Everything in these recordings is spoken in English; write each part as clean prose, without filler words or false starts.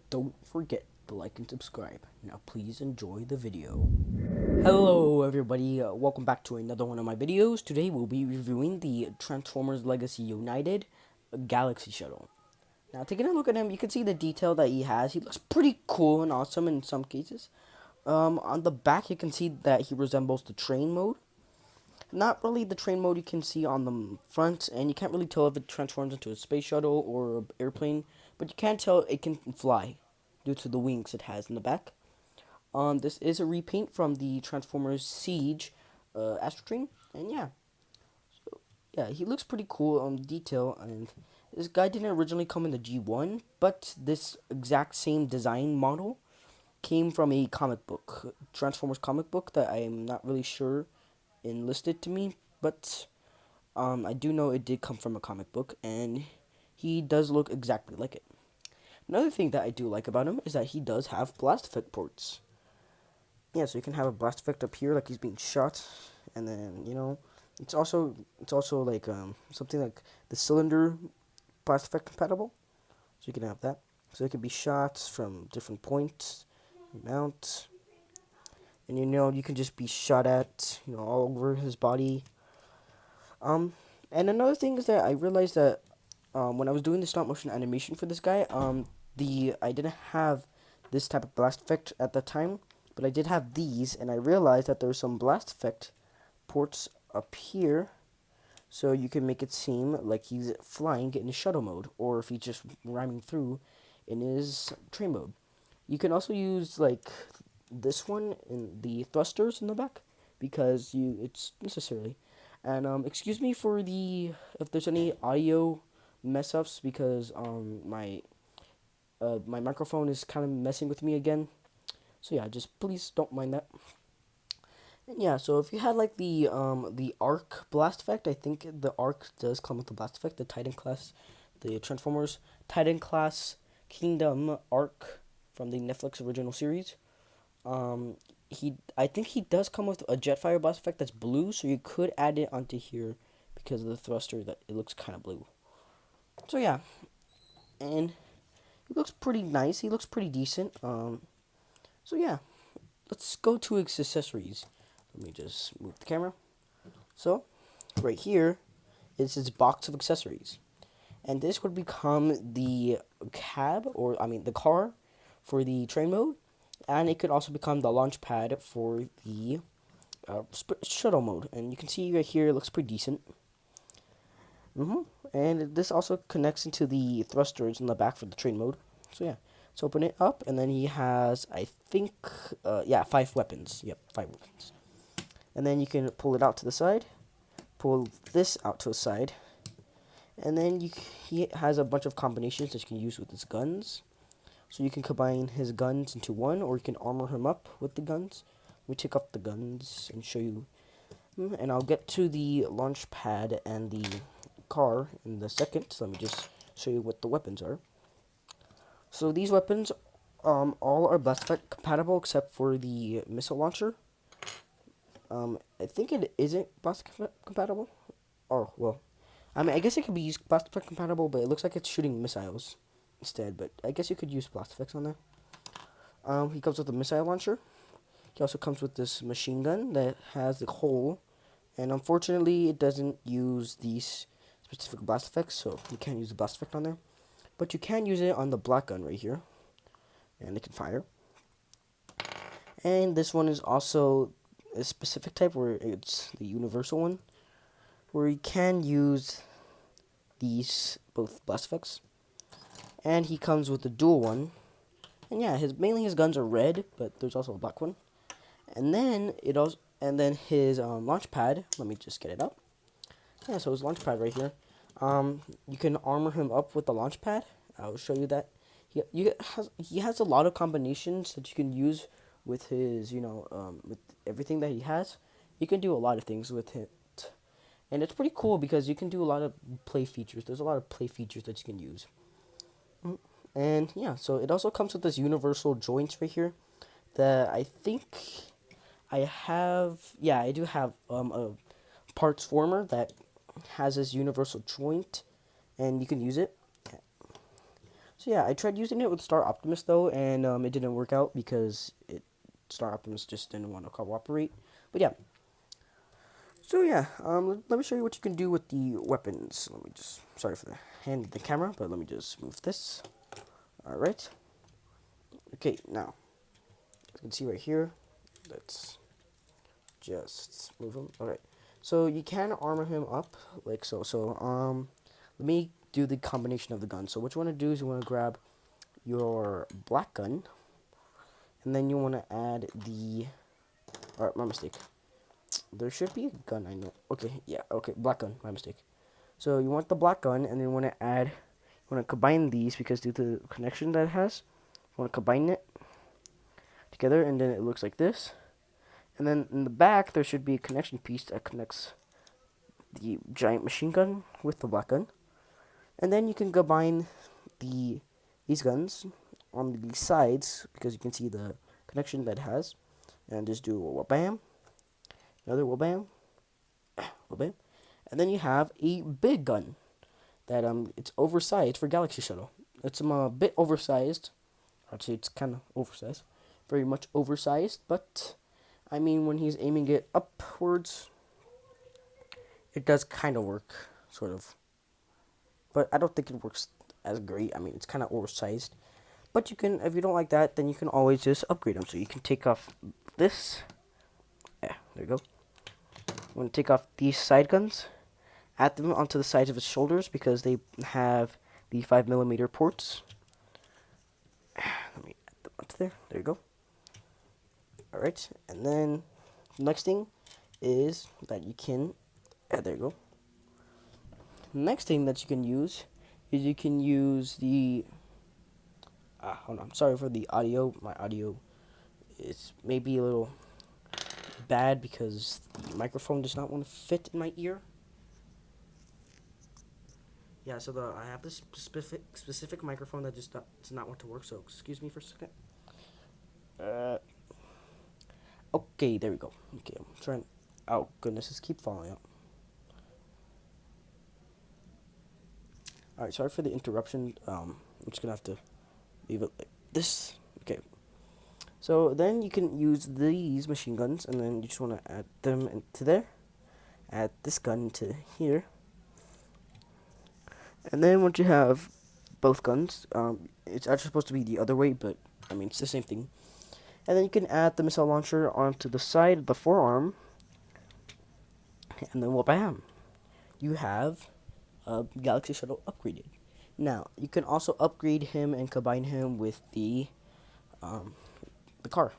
Don't forget to like and subscribe. Now please enjoy the video. Hello everybody, welcome back to another one of my videos. Today we'll be reviewing the Transformers Legacy United Galaxy Shuttle. Now taking a look at him, you can see the detail that he has. He looks pretty cool and awesome in some cases. On the back you can see that he resembles the train mode. Not really the train mode you can see on the front, and you can't really tell if it transforms into a space shuttle or an airplane, but you can tell it can fly due to the wings it has in the back. This is a repaint from the Transformers Siege Astro Train, and yeah, he looks pretty cool on detail. And this guy didn't originally come in the G1, but this exact same design model came from a comic book, Transformers comic book that I am not really sure enlisted to me, but I do know it did come from a comic book, and he does look exactly like it. Another thing that I do like about him is that he does have blast effect ports. Yeah, so you can have a blast effect up here, like he's being shot, and then it's also like something like the cylinder blast effect compatible, so you can have that. So it can be shots from different points, mount, and you can just be shot at all over his body. Um, and another thing is that I realized that when I was doing the stop motion animation for this guy, I didn't have this type of blast effect at the time, but I did have these, and I realized that there's some blast effect ports up here, so you can make it seem like he's flying in his shuttle mode, or if he's just ramming through in his train mode. You can also use like this one in the thrusters in the back because it's necessary. And excuse me for the if there's any audio mess ups because my microphone is kind of messing with me again. So yeah, just please don't mind that. And yeah, so if you had like the arc blast effect, I think the arc does come with the blast effect, the Titan class, the Transformers Titan class Kingdom arc from the Netflix original series. I think he does come with a Jetfire blast effect that's blue, so you could add it onto here because of the thruster that it looks kind of blue. So yeah, and he looks pretty nice. He looks pretty decent. So yeah, let's go to his accessories. Let me just move the camera. So, right here is his box of accessories. And this would become the cab, or I mean the car, for the train mode. And it could also become the launch pad for the shuttle mode. And you can see right here, it looks pretty decent. And this also connects into the thrusters in the back for the train mode. So yeah, let's open it up. And then he has, I think, 5 weapons. Yep, 5 weapons. And then you can pull it out to the side. Pull this out to the side. And then he has a bunch of combinations that you can use with his guns. So you can combine his guns into one, or you can armor him up with the guns. Let me take off the guns and show you. And I'll get to the launch pad and the car in the second. So let me just show you what the weapons are. So these weapons all are blast effect compatible except for the missile launcher. I think it isn't blast compatible. Oh, well. I mean, I guess it could be used blast effect compatible, but it looks like it's shooting missiles instead. But I guess you could use blast effects on there. He comes with a missile launcher. He also comes with this machine gun that has the hole. And unfortunately, it doesn't use these specific blast effects, so you can't use the blast effect on there. But you can use it on the black gun right here. And it can fire. And this one is also a specific type where it's the universal one, where you can use these both blast effects. And he comes with the dual one. And yeah, mainly his guns are red, but there's also a black one. And then his launch pad. Let me just get it up. Yeah, so his launch pad right here. You can armor him up with the launch pad. I'll show you that. He has a lot of combinations that you can use with his with everything that he has. You can do a lot of things with it, and it's pretty cool because you can do a lot of play features. There's a lot of play features that you can use. And yeah, so it also comes with this universal joints right here that I think I have. Yeah, I do have a parts former that has this universal joint, and you can use it. So So yeah, I tried using it with Star Optimus though, and it didn't work out because Star Optimus just didn't want to cooperate. But yeah, so yeah, let me show you what you can do with the weapons. Let me just, sorry for the hand of the camera, but let me just move this. All right. Okay, now you can see right here. Let's just move him. All right. So you can armor him up like so. Let me do the combination of the guns. So what you want to do is you want to grab your black gun, and then you want to add the. Alright, my mistake. There should be a gun, I know. Okay, yeah, okay, black gun, my mistake. So you want the black gun, and then you want to add, you want to combine these because due to the connection that it has, you want to combine it together, and then it looks like this. And then in the back, there should be a connection piece that connects the giant machine gun with the black gun. And then you can combine these guns on the sides because you can see the connection that it has. And just do a wha-bam, another wha-bam, wha-bam. And then you have a big gun that it's oversized for Galaxy Shuttle. It's a bit oversized. I'd say it's kind of oversized, very much oversized. But I mean, when he's aiming it upwards, it does kind of work, sort of. But I don't think it works as great. I mean, it's kind of oversized. But you can, if you don't like that, then you can always just upgrade them. So you can take off this. Yeah, there you go. You want to take off these side guns, add them onto the sides of his shoulders because they have the 5mm ports. Let me add them onto there. There you go. Alright, and then the next thing is that you can, there you go. Next thing that you can use is you can use the, hold on, I'm sorry for the audio. My audio is maybe a little bad because the microphone does not want to fit in my ear. Yeah, so I have this specific microphone that just does not want to work, so excuse me for a second. Okay, there we go. Okay, I'm trying. Oh, goodness, this keep falling out. Alright, sorry for the interruption. I'm just gonna have to leave it like this. Okay. So then you can use these machine guns, and then you just want to add them into there. Add this gun to here. And then once you have both guns, it's actually supposed to be the other way, but I mean, it's the same thing. And then you can add the missile launcher onto the side of the forearm. And then, well, bam! You have a Galaxy Shuttle upgraded. Now, you can also upgrade him and combine him with the car.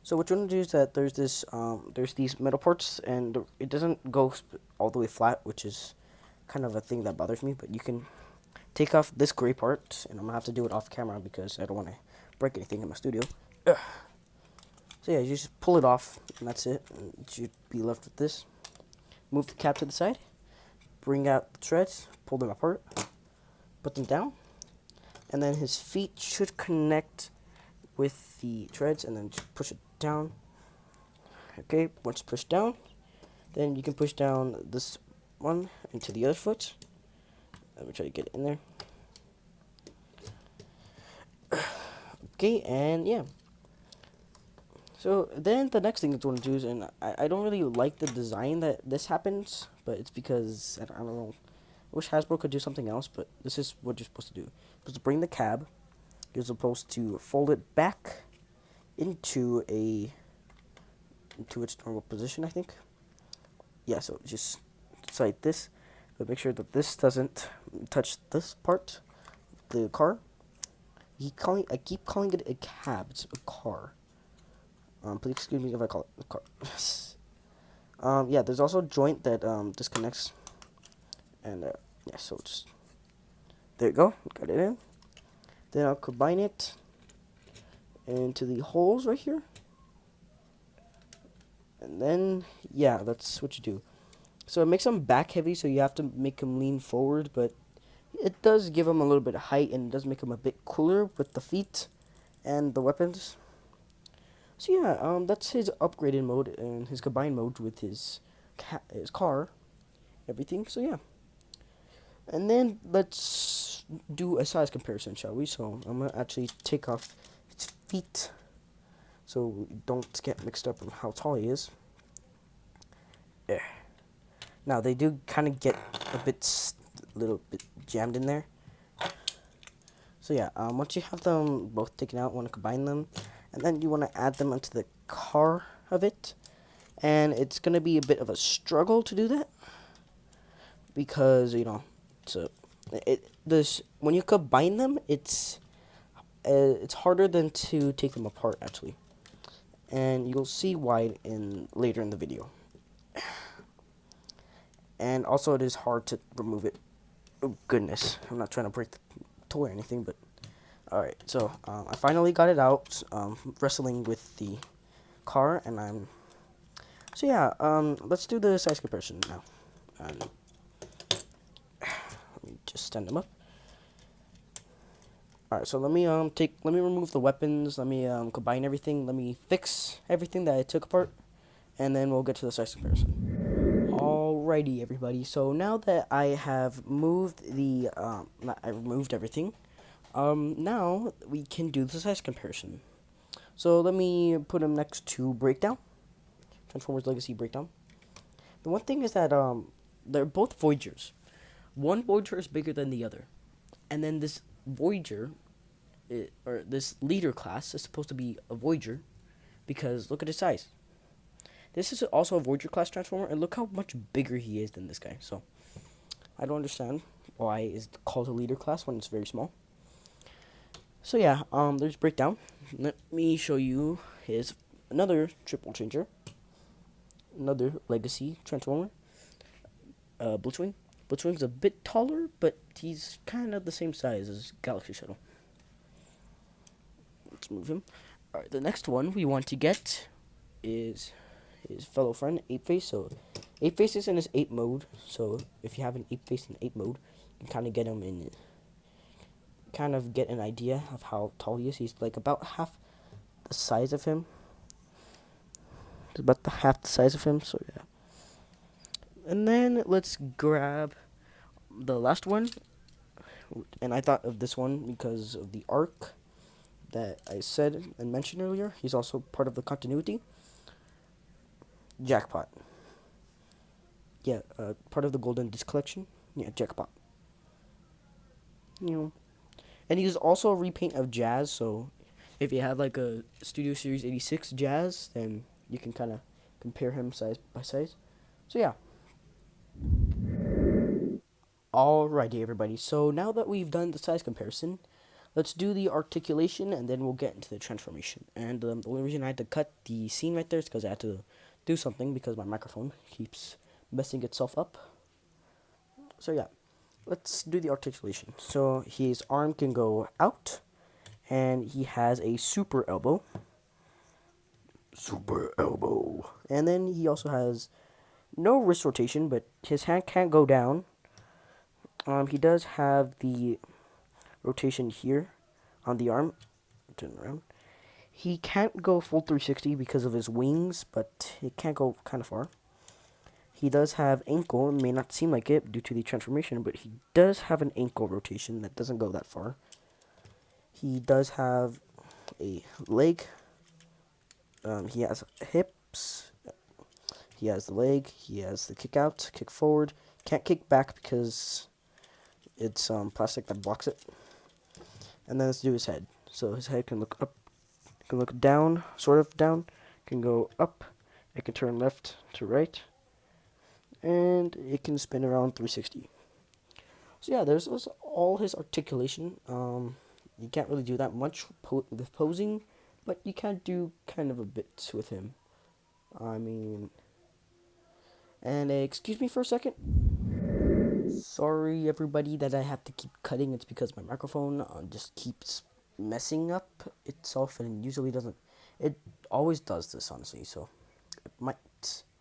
So what you want to do is that there's these metal ports, and it doesn't go all the way flat, which is kind of a thing that bothers me. But you can take off this gray part, and I'm gonna have to do it off camera because I don't want to break anything in my studio. Ugh. So yeah, you just pull it off, and that's it. And you should be left with this. Move the cap to the side, bring out the treads, pull them apart, put them down, and then his feet should connect with the treads, and then just push it down. Okay, once pushed down, then you can push down this one into the other foot. Let me try to get it in there. Okay, and yeah. So then the next thing that you want to do is, and I don't really like the design that this happens, but it's because, I don't know, I wish Hasbro could do something else, but this is what you're supposed to do. You're supposed to bring the cab, you're supposed to fold it back into its normal position, I think. Yeah, so just like this, but make sure that this doesn't touch this part, the car. I keep calling it a cab, it's a car. Please excuse me if I call it a car. Yeah, there's also a joint that disconnects, and yeah, so just there you go, got it in. Then I'll combine it into the holes right here, and then yeah, that's what you do. So it makes them back heavy, so you have to make them lean forward, but it does give them a little bit of height, and it does make them a bit cooler with the feet and the weapons. So yeah, that's his upgraded mode and his combined mode with his car, everything. So yeah, and then let's do a size comparison, shall we? So I'm gonna actually take off its feet so we don't get mixed up on how tall he is. There. Now they do kind of get a little bit jammed in there. So yeah, once you have them both taken out, want to combine them, and then you want to add them onto the car of it, and it's gonna be a bit of a struggle to do that because when you combine them, it's harder than to take them apart actually, and you'll see why later in the video. And also, it is hard to remove it. Oh goodness, I'm not trying to break the toy or anything, but alright. So I finally got it out, wrestling with the car, and so yeah. Let's do the size comparison now. And let me just stand them up. Alright, so let me remove the weapons. Let me combine everything. Let me fix everything that I took apart, and then we'll get to the size comparison. Alrighty, everybody. So now that I have moved I removed everything. Now we can do the size comparison. So let me put them next to Breakdown, Transformers Legacy Breakdown. The one thing is that they're both Voyagers. One Voyager is bigger than the other, and then this Voyager, or this leader class, is supposed to be a Voyager, because look at his size. This is also a Voyager class Transformer, and look how much bigger he is than this guy. So I don't understand why it's called a leader class when it's very small. So yeah, there's Breakdown. Let me show you another triple changer, another Legacy Transformer, Blitzwing. Blitzwing's a bit taller, but he's kind of the same size as Galaxy Shuttle. Let's move him. Alright, the next one we want to get is his fellow friend, Ape-Face. So Ape-Face is in his ape mode, so if you have an Ape-Face in ape mode, you can kind of get him in, kind of get an idea of how tall he is. He's like about half the size of him. It's about half the size of him, so yeah. And then let's grab the last one, and I thought of this one because of the arc that I said and mentioned earlier. He's also part of the continuity. Jackpot. Yeah, part of the Golden Disc Collection. Yeah, Jackpot. And he's also a repaint of Jazz, so if you have like a Studio Series 86 Jazz, then you can kind of compare him size by size. So yeah. Alrighty, everybody. So now that we've done the size comparison, let's do the articulation, and then we'll get into the transformation. And the only reason I had to cut the scene right there is because I had to do something because my microphone keeps messing itself up. So yeah, let's do the articulation. So his arm can go out, and he has a super elbow. Super elbow. And then he also has no wrist rotation, but his hand can't go down. He does have the rotation here on the arm. Turn around. He can't go full 360 because of his wings, but it can't go kind of far. He does have ankle. It may not seem like it due to the transformation, but he does have an ankle rotation that doesn't go that far. He does have a leg. He has hips. He has the leg. He has the kick out, kick forward. Can't kick back because it's plastic that blocks it. And then let's do his head. So his head can look up, can look down, sort of down, can go up, it can turn left to right, and it can spin around 360. So yeah, there's all his articulation. You can't really do that much with posing, but you can do kind of a bit with him. I mean, and excuse me for a second. Sorry, everybody, that I have to keep cutting. It's because my microphone just keeps messing up itself, and it usually doesn't. It always does this, honestly. So I might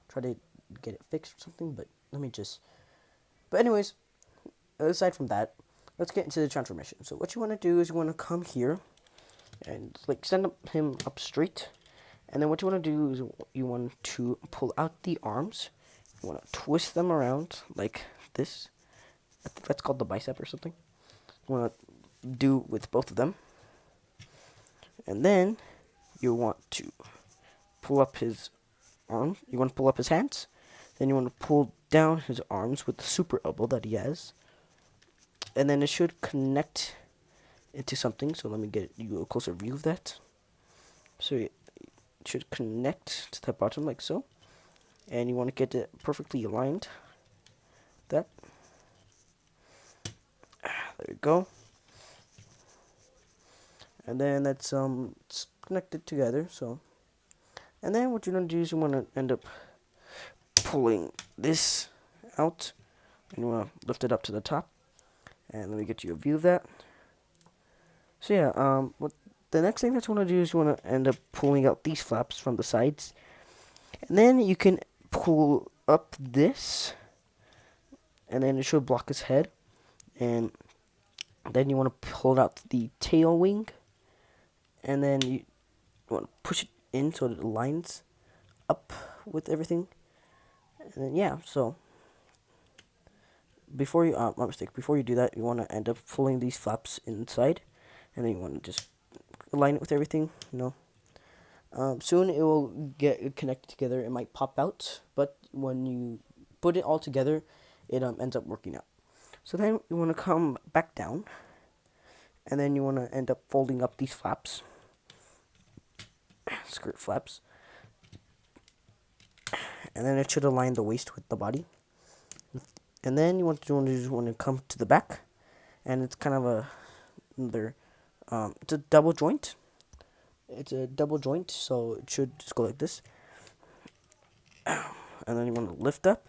try to get it fixed or something. But let me just. But anyways, aside from that, let's get into the transformation. So what you want to do is you want to come here and like stand him up straight, and then what you want to do is you want to pull out the arms. You want to twist them around like this. I think that's called the bicep or something. want to do with both of them. And then you want to pull up his arm. You want to pull up his hands. Then you want to pull down his arms with the super elbow that he has. And then it should connect into something. So let me get you a closer view of that. So it should connect to the bottom like so. And you want to get it perfectly aligned. That. There you go. And then that's it's connected together. So, and then what you're gonna do is you want to end up pulling this out, and you want to lift it up to the top. And let me get you a view of that. So yeah, what the next thing that you want to do is you want to end up pulling out these flaps from the sides, and then you can pull up this, and then it should block his head, and then you want to pull out the tail wing, and then you want to push it in so that it lines up with everything, and then yeah, so before you my mistake, before you do that, you want to end up pulling these flaps inside, and then you want to just align it with everything, you know. Soon it will get connected together. It might pop out, but when you put it all together, it ends up working out. So then you want to come back down, and then you want to end up folding up these flaps, skirt flaps, and then it should align the waist with the body. And then you want to come to the back, and it's kind of another it's a double joint. It's a double joint, so it should just go like this. And then you want to lift up,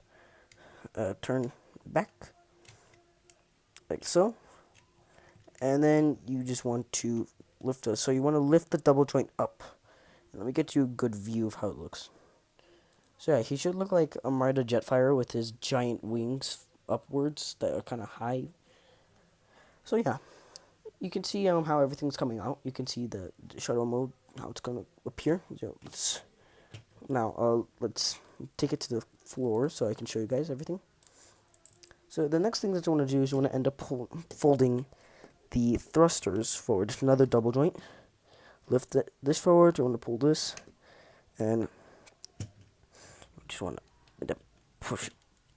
turn back, like so. And then you just want to lift it. So you want to lift the double joint up. And let me get you a good view of how it looks. So yeah, he should look like a Marta Jetfire with his giant wings upwards that are kind of high. So yeah, you can see how everything's coming out. You can see the shuttle mode, how it's gonna appear. So let's take it to the floor so I can show you guys everything. So the next thing that you want to do is you want to end up folding the thrusters forward. Just another double joint. Lift this forward. You want to pull this, and you just want to end up push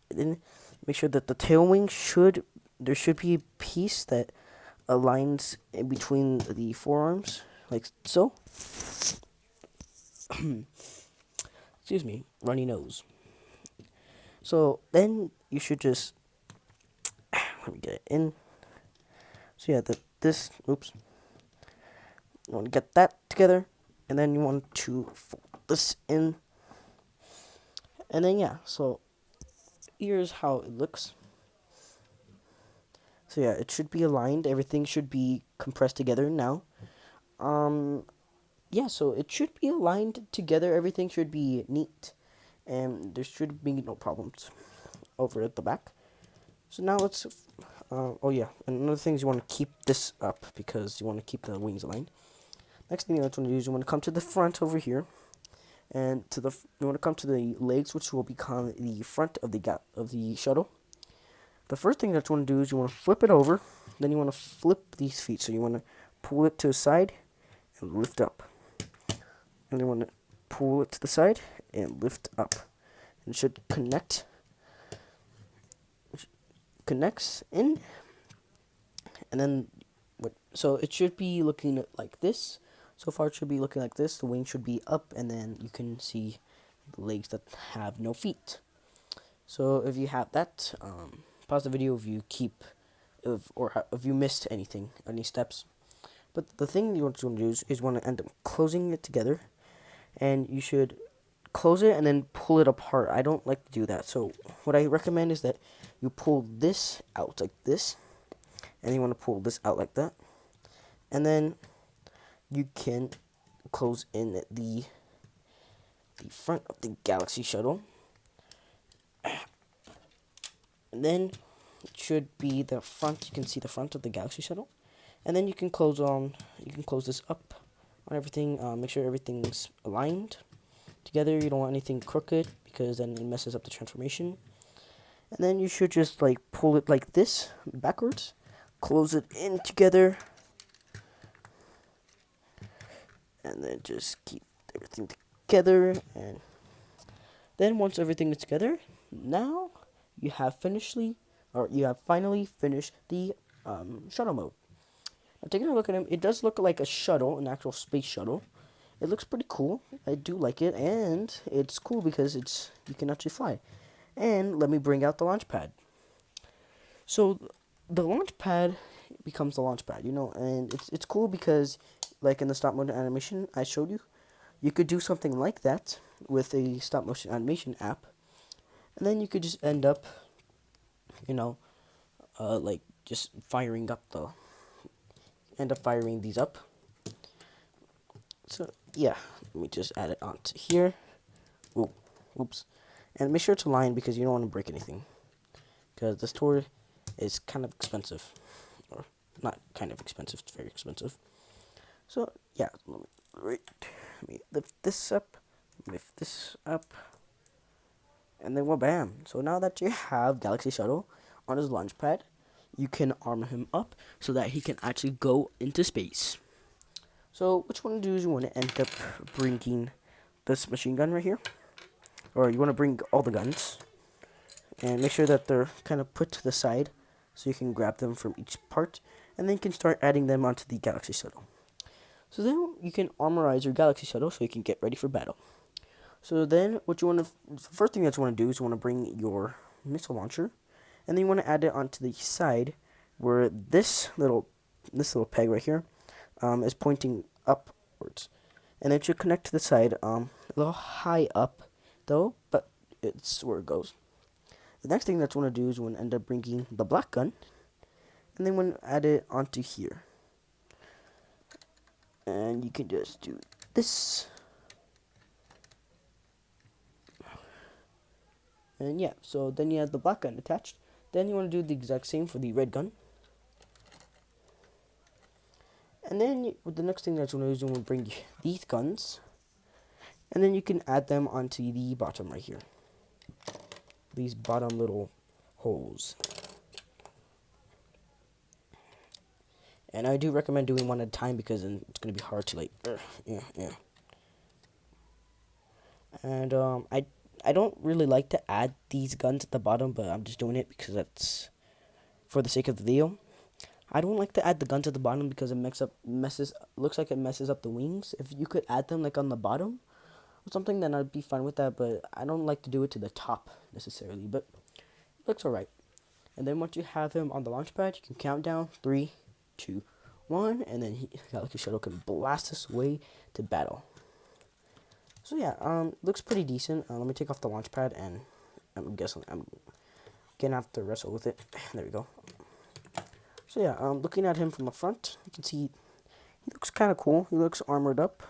it in. Make sure that the tail wing there should be a piece that aligns in between the forearms, like so. Excuse me, runny nose. So then you should just let me get it in. So yeah, oops. You want to get that together, and then you want to fold this in, and then yeah. So here's how it looks. So yeah, it should be aligned. Everything should be compressed together now. Yeah, so it should be aligned together. Everything should be neat, and there should be no problems over at the back. So now let's, oh yeah, and another thing is you want to keep this up because you want to keep the wings aligned. Next thing you want to do is you want to come to the front over here, and you want to come to the legs, which will become the front of the shuttle. The first thing that you want to do is you want to flip it over, then you want to flip these feet. So you want to pull it to the side and lift up. And you want to pull it to the side and lift up. And it should connects in. And then so it should be looking like this. So far it should be looking like this. The wing should be up, and then you can see the legs that have no feet. So if you have that, pause the video if you missed any steps. But the thing you want to do is you want to end up closing it together, and you should close it and then pull it apart. I don't like to do that. So what I recommend is that you pull this out like this, and you want to pull this out like that, and then you can close in the front of the Galaxy shuttle. And then it should be the front. You can see the front of the Galaxy shuttle, and then you can close this up on everything. Make sure everything's aligned together. You don't want anything crooked because then it messes up the transformation. And then you should just like pull it like this backwards, close it in together, and then just keep everything together. And then once everything is together, now you have finally finished the shuttle mode. Now taking a look at him, it does look like a shuttle, an actual space shuttle. It looks pretty cool. I do like it, and it's cool because you can actually fly. And let me bring out the launch pad. So the launch pad becomes the launch pad, and it's cool because, like in the stop motion animation I showed you, you could do something like that with a stop motion animation app, and then you could just you know, like just end up firing these up. So yeah, let me just add it onto here. Ooh, oops, and make sure to line because you don't want to break anything, because this tour is kind of expensive, or not kind of expensive, it's very expensive. So yeah, let me lift this up, and then well, bam. So now that you have Galaxy Shuttle on his launch pad, you can armor him up so that he can actually go into space. So what you want to do is you want to end up bringing this machine gun right here, or you want to bring all the guns, and make sure that they're kind of put to the side so you can grab them from each part, and then you can start adding them onto the Galaxy Shuttle. So then you can armorize your Galaxy Shuttle so you can get ready for battle. So then what you want to, the first thing that you want to do is you want to bring your missile launcher, and then you want to add it onto the side where this little peg right here is pointing upwards, and it should connect to the side a little high up though, but it's where it goes. The next thing that you want to do is you want to end up bringing the black gun, and then want to add it onto here, and you can just do this. And yeah, so then you have the black gun attached. Then you want to do the exact same for the red gun. And then the next thing that you want to do is you want to bring these guns, and then you can add them onto the bottom right here. These bottom little holes. And I do recommend doing one at a time because then it's going to be hard to yeah. And I don't really like to add these guns at the bottom, but I'm just doing it because that's for the sake of the video. I don't like to add the guns at the bottom because it looks like it messes up the wings. If you could add them like on the bottom or something, then I'd be fine with that, but I don't like to do it to the top necessarily, but it looks alright. And then once you have him on the launch pad, you can count down 3, 2, 1, and then Galaxy Shuttle can blast his way to battle. So yeah, looks pretty decent. Let me take off the launch pad, and I'm guessing I'm gonna have to wrestle with it. There we go. So yeah, looking at him from the front, you can see he looks kind of cool. He looks armored up.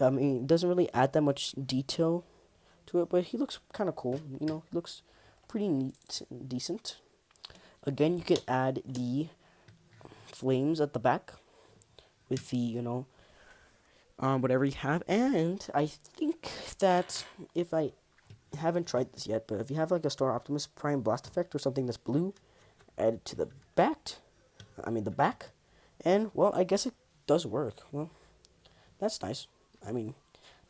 I mean, it doesn't really add that much detail to it, but he looks kind of cool. He looks pretty neat and decent. Again, you could add the flames at the back with the, whatever you have. And I think that if I haven't tried this yet, but if you have like a Star Optimus Prime blast effect or something that's blue, add it to the back. And, well, I guess it does work. Well, that's nice. I mean,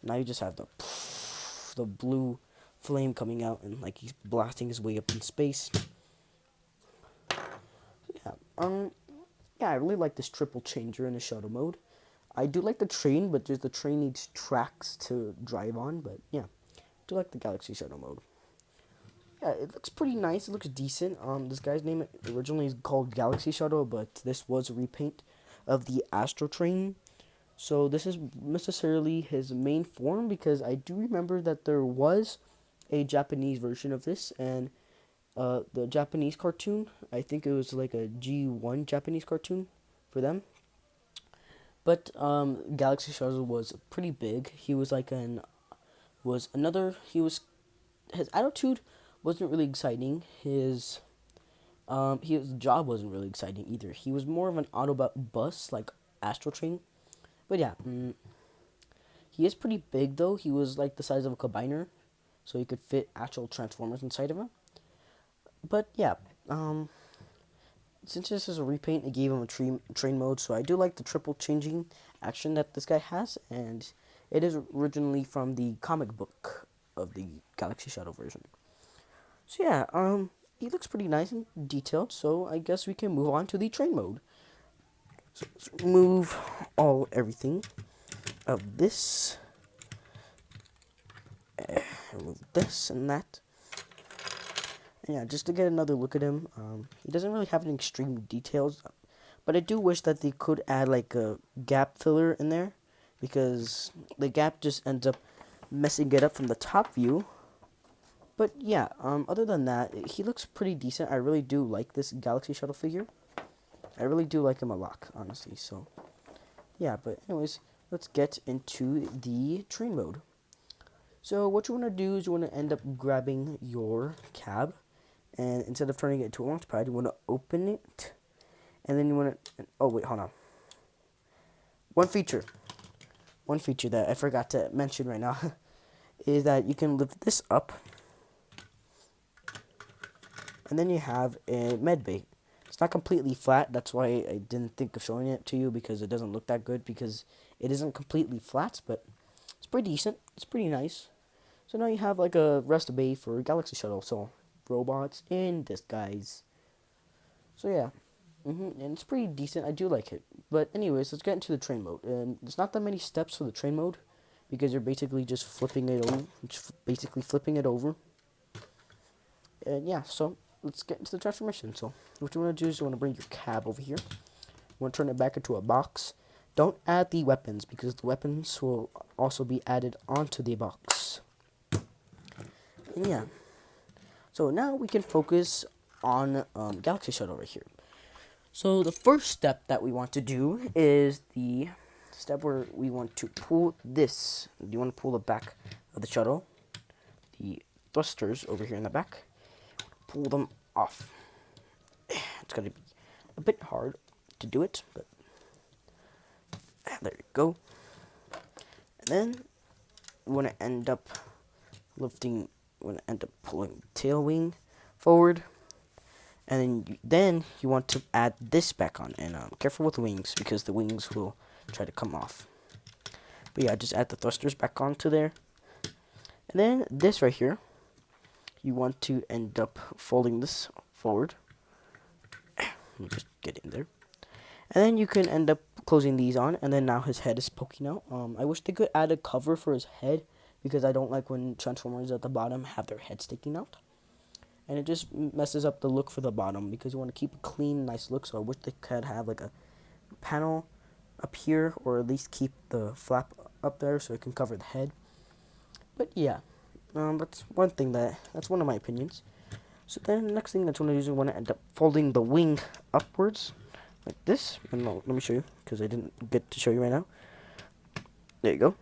now you just have the blue flame coming out, and like he's blasting his way up in space. Yeah, yeah, I really like this triple changer in the shuttle mode. I do like the train, but the train needs tracks to drive on. But yeah, I do like the Galaxy Shuttle mode. Yeah, it looks pretty nice. It looks decent. This guy's name originally is called Galaxy Shuttle, but this was a repaint of the Astro Train. So this is necessarily his main form, because I do remember that there was a Japanese version of this, and the Japanese cartoon, I think it was like a G1 Japanese cartoon for them. But Galaxy Shuttle was pretty big. He was like his attitude wasn't really exciting. His job wasn't really exciting either. He was more of an Autobot bus, like Astro Train. But yeah, he is pretty big though. He was like the size of a combiner, so he could fit actual Transformers inside of him. But yeah, since this is a repaint, it gave him a train mode. So I do like the triple changing action that this guy has, and it is originally from the comic book of the Galaxy Shuttle version. So yeah, he looks pretty nice and detailed. So I guess we can move on to the train mode. So let's remove everything of this, remove this and that. And yeah, just to get another look at him, he doesn't really have any extreme details, but I do wish that they could add like a gap filler in there, because the gap just ends up messing it up from the top view. But yeah, other than that, he looks pretty decent. I really do like this Galaxy Shuttle figure. I really do like him a lot, honestly. So yeah, but anyways, let's get into the train mode. So what you want to do is you want to end up grabbing your cab, and instead of turning it into a launch pad, you want to open it, and then you want to, oh wait, hold on. One feature that I forgot to mention right now is that you can lift this up, and then you have a med bay. It's not completely flat, that's why I didn't think of showing it to you, because it doesn't look that good, because it isn't completely flat, but it's pretty decent, it's pretty nice. So now you have like a rest bay for Galaxy Shuttle, so robots in disguise. So yeah, and it's pretty decent, I do like it. But anyways, let's get into the train mode. And there's not that many steps for the train mode, because you're basically just flipping it over, and yeah, so let's get into the transformation. So what you want to do is you want to bring your cab over here. You want to turn it back into a box. Don't add the weapons, because the weapons will also be added onto the box. And yeah, so now we can focus on Galaxy Shuttle right here. So the first step that we want to do is the step where we want to pull this. You want to pull the back of the shuttle, the thrusters over here in the back, pull them off. It's going to be a bit hard to do it, but there you go. And then we want to end up lifting, we want to end up pulling the tail wing forward. And then you want to add this back on, and careful with the wings, because the wings will try to come off. But yeah, just add the thrusters back onto there. And then this right here, you want to end up folding this forward. Just get in there. And then you can end up closing these on, and then now his head is poking out. I wish they could add a cover for his head, because I don't like when Transformers at the bottom have their head sticking out. And it just messes up the look for the bottom, because you want to keep a clean, nice look. So I wish they could have like a panel up here, or at least keep the flap up there so it can cover the head. But yeah, that's one of my opinions. So then the next thing that you want to do is you want to end up folding the wing upwards like this. And let me show you, because I didn't get to show you right now. There you go.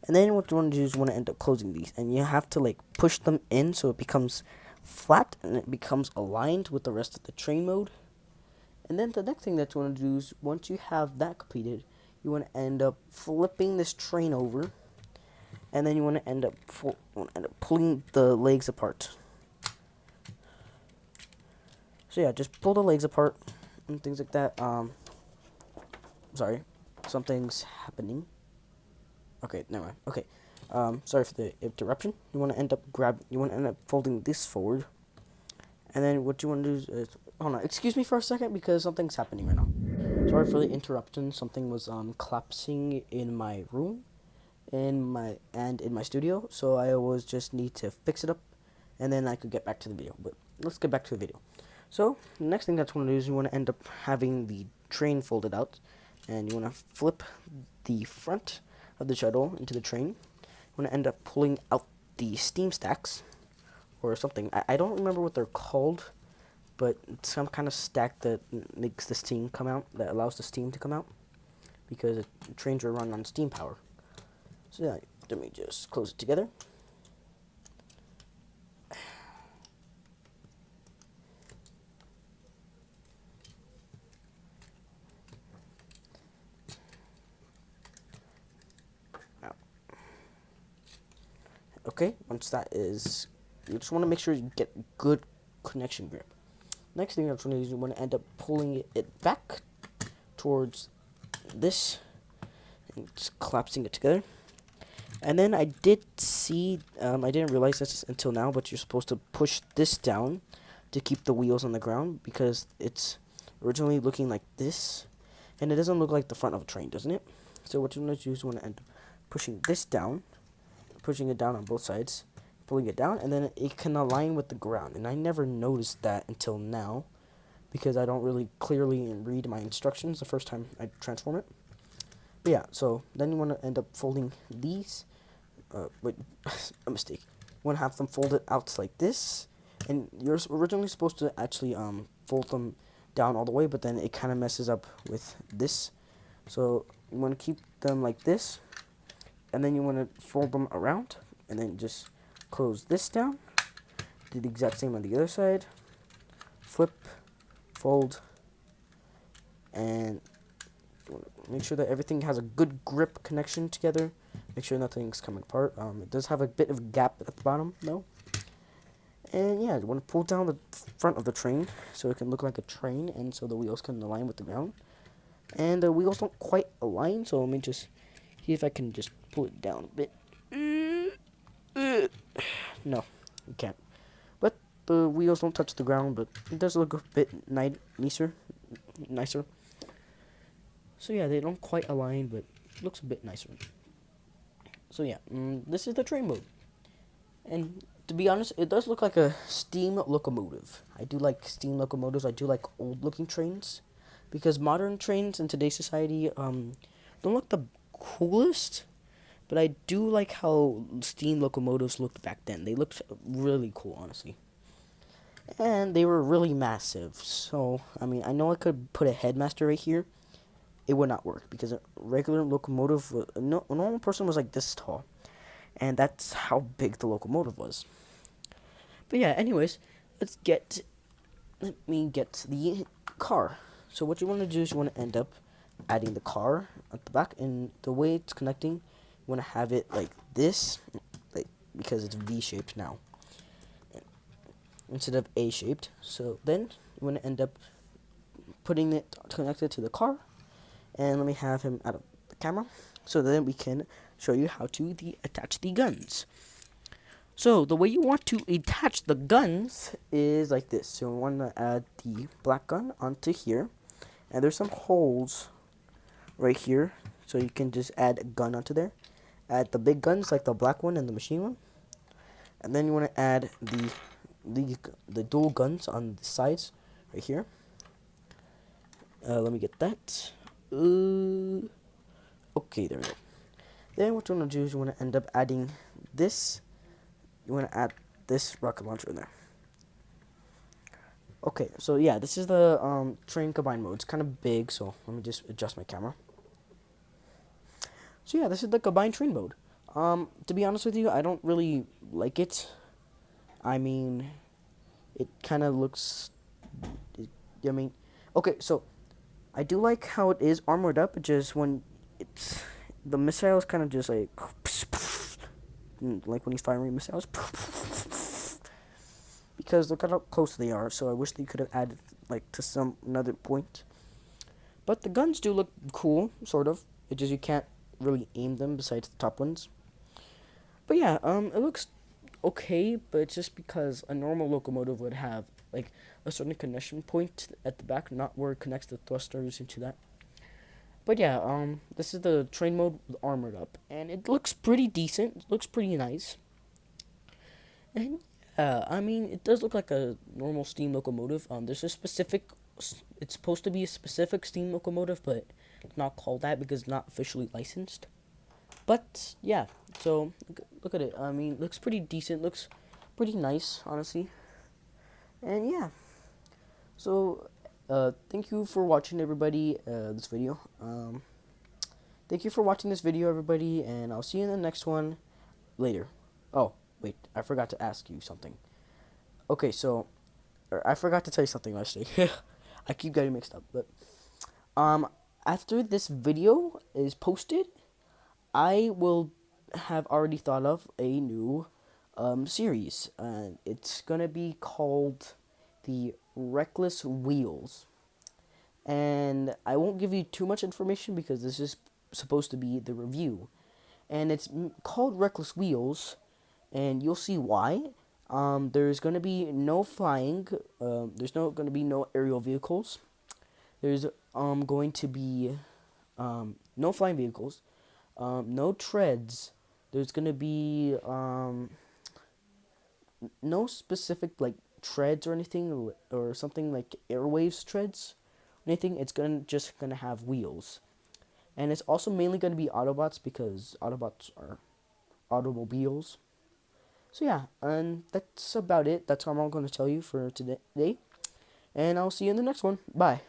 And then what you want to do is you want to end up closing these, and you have to like push them in so it becomes flat and it becomes aligned with the rest of the train mode. And then the next thing that you want to do is, once you have that completed, you want to end up flipping this train over, and then you want to end up pulling the legs apart. So yeah, just pull the legs apart and things like that. Sorry, something's happening. Okay, never mind. Okay, sorry for the interruption. You want to end up folding this forward, and then what you want to do is, hold on, excuse me for a second, because something's happening right now. Sorry for the interruption. Something was collapsing in my room, in my studio. So I always just need to fix it up, and then I could get back to the video. But let's get back to the video. So the next thing that you want to do is you want to end up having the train folded out, and you want to flip the front of the shuttle into the train. You want to end up pulling out the steam stacks or something. I don't remember what they're called, but it's some kind of stack that makes the steam come out, that allows the steam to come out, because trains are run on steam power. So yeah, let me just close it together. Okay, once that is, you just want to make sure you get good connection grip. Next thing that's going to do is you want to end up pulling it back towards this and just collapsing it together. And then I did see, I didn't realize this until now, but you're supposed to push this down to keep the wheels on the ground because it's originally looking like this, and it doesn't look like the front of a train, doesn't it? So what you want to do is you want to end up pushing this down, pushing it down on both sides, pulling it down, and then it can align with the ground. And I never noticed that until now because I don't really clearly read my instructions the first time I transform it. But yeah, so then you want to end up folding these. Wait, a mistake. You want to have them folded out like this, and you're originally supposed to actually fold them down all the way, but then it kind of messes up with this. So you want to keep them like this, and then you want to fold them around, and then just close this down. Do the exact same on the other side. Flip, fold, and make sure that everything has a good grip connection together. Make sure nothing's coming apart. It does have a bit of a gap at the bottom, though. And yeah, you want to pull down the front of the train so it can look like a train, and so the wheels can align with the ground. And the wheels don't quite align, so let me just see if I can just pull it down a bit. No, you can't. But the wheels don't touch the ground, but it does look a bit nicer. So yeah, they don't quite align, but it looks a bit nicer. So yeah, this is the train mode. And to be honest, it does look like a steam locomotive. I do like steam locomotives. I do like old looking trains. Because modern trains in today's society don't look the coolest. But I do like how steam locomotives looked back then. They looked really cool, honestly. And they were really massive. So, I mean, I know I could put a headmaster right here. It would not work because a regular locomotive, a normal person was like this tall, and that's how big the locomotive was. But yeah, anyways, let me get the car. So what you want to do is you want to end up adding the car at the back, and the way it's connecting, you want to have it like this, like because it's V-shaped now instead of A-shaped. So then you want to end up putting it connected to the car. And let me have him out of the camera so then we can show you how to attach the guns. So the way you want to attach the guns is like this. So we want to add the black gun onto here, and there's some holes right here, so you can just add a gun onto there. Add the big guns like the black one and the machine one, and then you want to add the dual guns on the sides right here. Let me get that. Okay, there we go. Then what you want to do is you want to end up adding this. You want to add this rocket launcher in there. Okay, so yeah, this is the train combined mode. It's kind of big, so let me just adjust my camera. So yeah, this is the combined train mode. To be honest with you, I don't really like it. I mean, it kind of looks. Okay, so I do like how it is armored up. Just when it's the missiles kind of just like when he's firing missiles, because look how close they are. So I wish they could have added like to some another point. But the guns do look cool, sort of. It's just you can't really aim them besides the top ones. But yeah, it looks okay, but it's just because a normal locomotive would have like a certain connection point at the back, not where it connects the thrusters into that. But yeah, this is the train mode armored up, and it looks pretty decent. It looks pretty nice. And I mean, it does look like a normal steam locomotive. There's a specific. It's supposed to be a specific steam locomotive, but it's not called that because it's not officially licensed. But yeah, so look at it. I mean, it looks pretty decent. Looks pretty nice, honestly. And yeah, so thank you for watching, everybody. This video. Thank you for watching this video, everybody, and I'll see you in the next one later. Oh, wait, I forgot to ask you something. Okay, so I forgot to tell you something last year. I keep getting mixed up, but after this video is posted, I will have already thought of a new series. It's gonna be called the Reckless Wheels. And I won't give you too much information because this is supposed to be the review. And it's called Reckless Wheels, and you'll see why. There's going to be no flying. There's no going to be no aerial vehicles. There's going to be no flying vehicles. No treads. There's going to be no specific like treads or anything or something like airwaves treads. Anything. It's just gonna have wheels, and it's also mainly going to be Autobots because Autobots are automobiles. So yeah, and that's about it. That's all I'm going to tell you for today. And I'll see you in the next one. Bye.